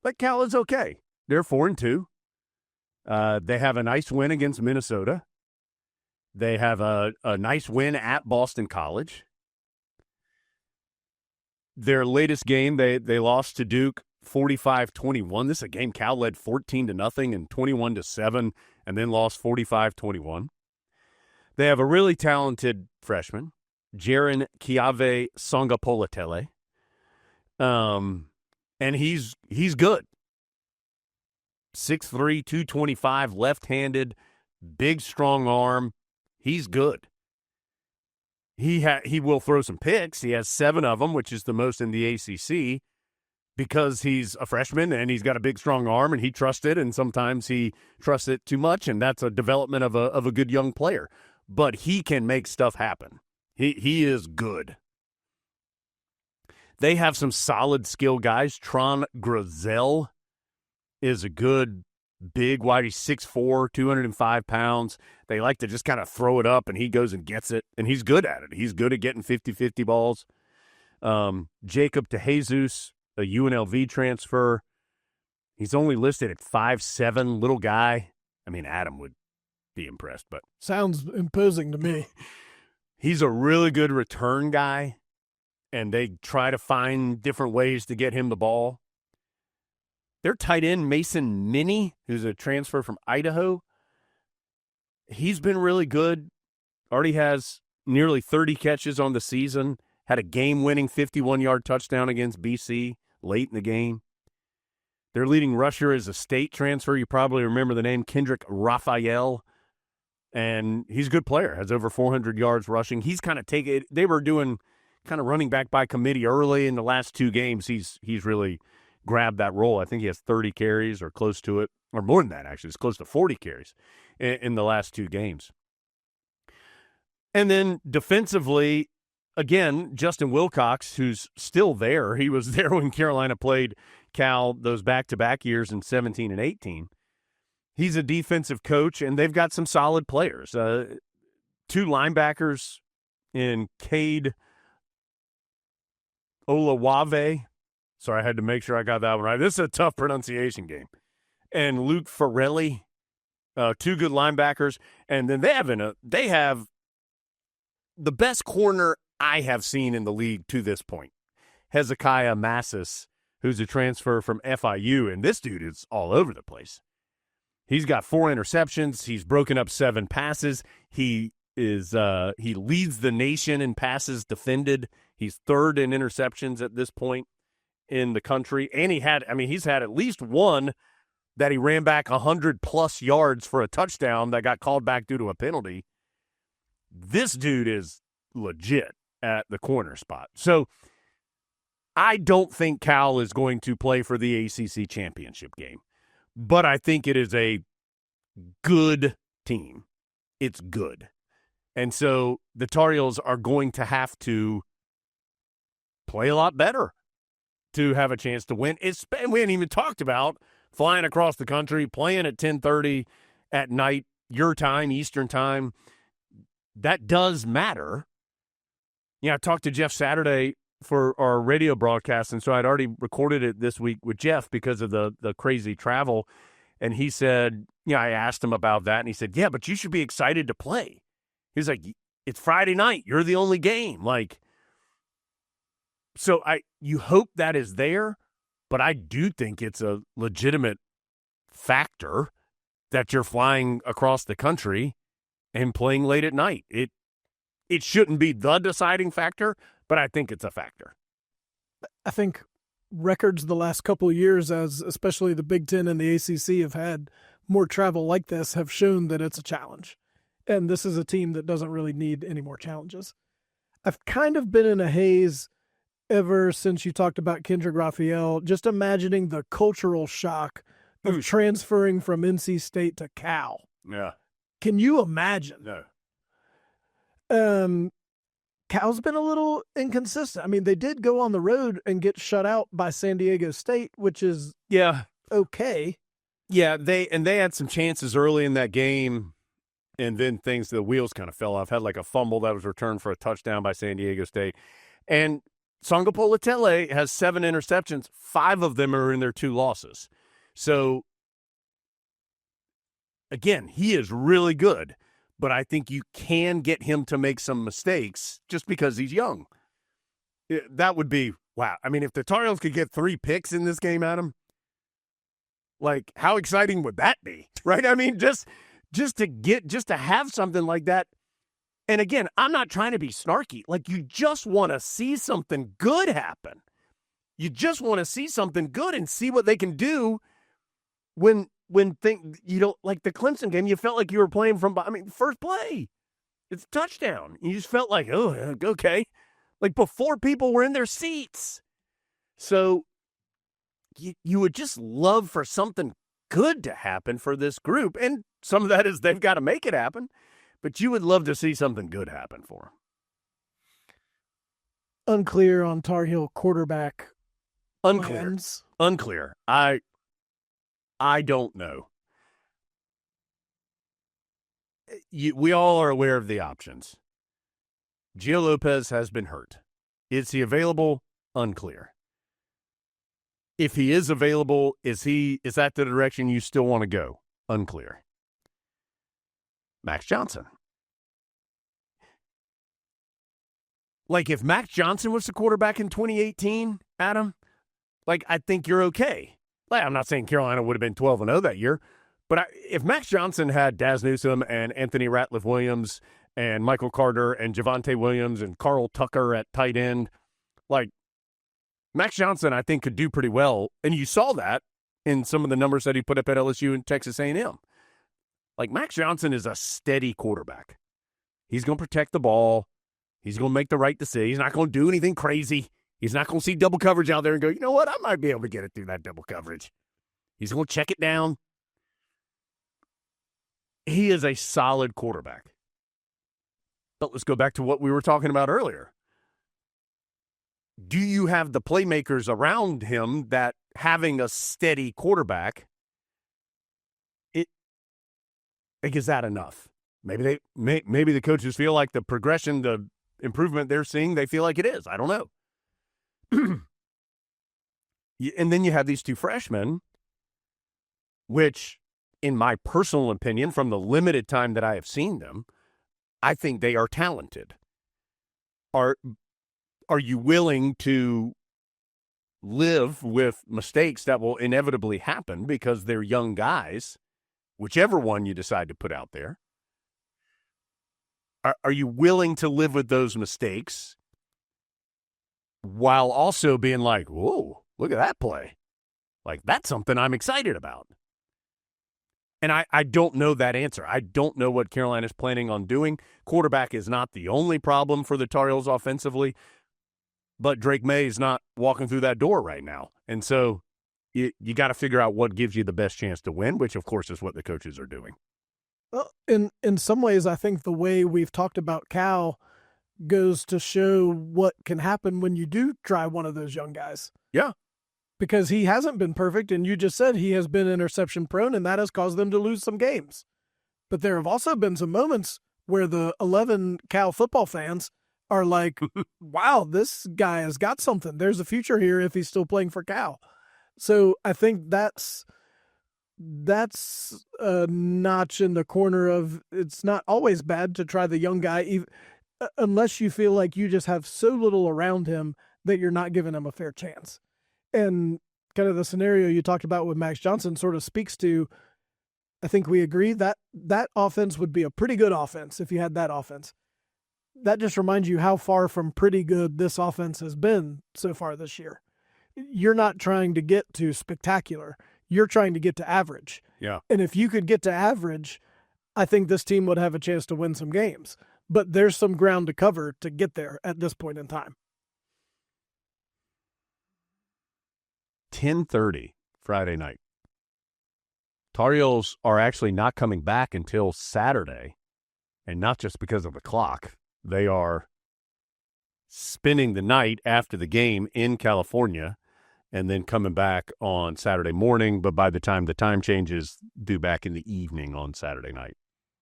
but Cal is okay. They're 4-2. They have a nice win against Minnesota. They have a nice win at Boston College. Their latest game, they lost to Duke 45-21. This is a game Cal led 14-0 and 21-7, and then lost 45-21. They have a really talented freshman, Jaron Kiave Songapolatele. And he's good. 6'3", 225, left-handed, big, strong arm. He's good. He will throw some picks. He has 7 of them, which is the most in the ACC, because he's a freshman and he's got a big, strong arm, and he trusts it, and sometimes he trusts it too much, and that's a development of a good young player. But he can make stuff happen. He is good. They have some solid skill guys. Tron Grizel is a good big wide. He's 6'4", 205 pounds. They like to just kind of throw it up, and he goes and gets it, and he's good at it. He's good at getting 50-50 balls. Jacob DeJesus, a UNLV transfer. He's only listed at 5'7", little guy. I mean, Adam would be impressed, but sounds imposing to me. He's a really good return guy, and they try to find different ways to get him the ball. Their tight end, Mason Minnie, who's a transfer from Idaho, he's been really good. Already has nearly 30 catches on the season. Had a game-winning 51-yard touchdown against BC late in the game. Their leading rusher is a state transfer. You probably remember the name, Kendrick Raphael. And he's a good player, has over 400 yards rushing. He's kind of they were doing kind of running back by committee early in the last 2 games. He's really grabbed that role. I think he has 30 carries or close to it, or more than that, actually. It's close to 40 carries in the last 2 games. And then defensively, again, Justin Wilcox, who's still there. He was there when Carolina played Cal those back-to-back years in 17 and 18. He's a defensive coach, and they've got some solid players. 2 linebackers in Cade Olawave. Sorry, I had to make sure I got that one right. This is a tough pronunciation game. And Luke Farrelly, 2 good linebackers. And then they have the best corner I have seen in the league to this point, Hezekiah Massis, who's a transfer from FIU, and this dude is all over the place. He's got 4 interceptions. He's broken up 7 passes. He leads the nation in passes defended. He's 3rd in interceptions at this point in the country. And he's had at least one that he ran back 100+ yards for a touchdown that got called back due to a penalty. This dude is legit at the corner spot. So I don't think Cal is going to play for the ACC championship game, but I think it is a good team. It's good. And so the Tar Heels are going to have to play a lot better to have a chance to win. We hadn't even talked about flying across the country, playing at 10:30 at night, your time, Eastern time. That does matter. I talked to Jeff Saturday for our radio broadcast, and so I'd already recorded it this week with Jeff because of the crazy travel. And he said, I asked him about that, and he said, yeah, but you should be excited to play. He was like, it's Friday night. You're the only game. So you hope that is there, but I do think it's a legitimate factor that you're flying across the country and playing late at night. It shouldn't be the deciding factor, but I think it's a factor. I think records the last couple of years, as especially the Big Ten and the ACC have had more travel like this, have shown that it's a challenge. And this is a team that doesn't really need any more challenges. I've kind of been in a haze ever since you talked about Kendrick Raphael, just imagining the cultural shock of transferring from NC State to Cal. Yeah. Can you imagine? No. Cal's been a little inconsistent. I mean, they did go on the road and get shut out by San Diego State, which is okay. Yeah, they had some chances early in that game, and then the wheels kind of fell off. Had like a fumble that was returned for a touchdown by San Diego State. And Sangapolutele has 7 interceptions. 5 of them are in their 2 losses. So, again, he is really good, but I think you can get him to make some mistakes just because he's young. That would be, wow. I mean, if the Tar Heels could get 3 picks in this game, Adam, like, how exciting would that be, right? I mean, just to have something like that. And again, I'm not trying to be snarky. Like, you just want to see something good happen. You just want to see something good and see what they can do when you don't, like the Clemson game, you felt like you were playing from, first play. It's a touchdown. You just felt like, oh, okay. Like, before people were in their seats. So you would just love for something good to happen for this group. And some of that is they've got to make it happen. But you would love to see something good happen for them. Unclear on Tar Heel quarterback. Unclear. I don't know. We all are aware of the options. Gio Lopez has been hurt. Is he available? Unclear. If he is available, is that the direction you still want to go? Unclear. Max Johnson. Like, if Max Johnson was the quarterback in 2018, Adam, like, I think you're okay. Like, I'm not saying Carolina would have been 12-0 that year, but if Max Johnson had Daz Newsome and Anthony Ratliff-Williams and Michael Carter and Javonte Williams and Carl Tucker at tight end, like, Max Johnson, I think, could do pretty well. And you saw that in some of the numbers that he put up at LSU and Texas A&M. Like, Max Johnson is a steady quarterback. He's going to protect the ball. He's going to make the right decision. He's not going to do anything crazy. He's not going to see double coverage out there and go, you know what, I might be able to get it through that double coverage. He's going to check it down. He is a solid quarterback. But let's go back to what we were talking about earlier. Do you have the playmakers around him that having a steady quarterback, is that enough? Maybe the coaches feel like the progression, the improvement they're seeing, they feel like it is. I don't know. And then you have these 2 freshmen, which, in my personal opinion, from the limited time that I have seen them, I think they are talented. Are you willing to live with mistakes that will inevitably happen because they're young guys, whichever one you decide to put out there? Are you willing to live with those mistakes while also being like, whoa, look at that play? Like, that's something I'm excited about. And I don't know that answer. I don't know what Carolina's planning on doing. Quarterback is not the only problem for the Tar Heels offensively, but Drake May is not walking through that door right now. And so you got to figure out what gives you the best chance to win, which, of course, is what the coaches are doing. Well, in some ways, I think the way we've talked about Cal goes to show what can happen when you do try one of those young guys. Yeah. Because he hasn't been perfect, and you just said he has been interception prone, and that has caused them to lose some games. But there have also been some moments where the 11 Cal football fans are like, wow, this guy has got something. There's a future here if he's still playing for Cal. So I think that's a notch in the corner of it's not always bad to try the young guy, unless you feel like you just have so little around him that you're not giving him a fair chance. And kind of the scenario you talked about with Max Johnson sort of speaks to, I think we agree that that offense would be a pretty good offense if you had that offense. That just reminds you how far from pretty good this offense has been so far this year. You're not trying to get to spectacular. You're trying to get to average. Yeah. And if you could get to average, I think this team would have a chance to win some games. But there's some ground to cover to get there at this point in time. 10:30 Friday night. Tar Heels are actually not coming back until Saturday, and not just because of the clock. They are spending the night after the game in California and then coming back on Saturday morning, but by the time the time changes, due back in the evening on Saturday night.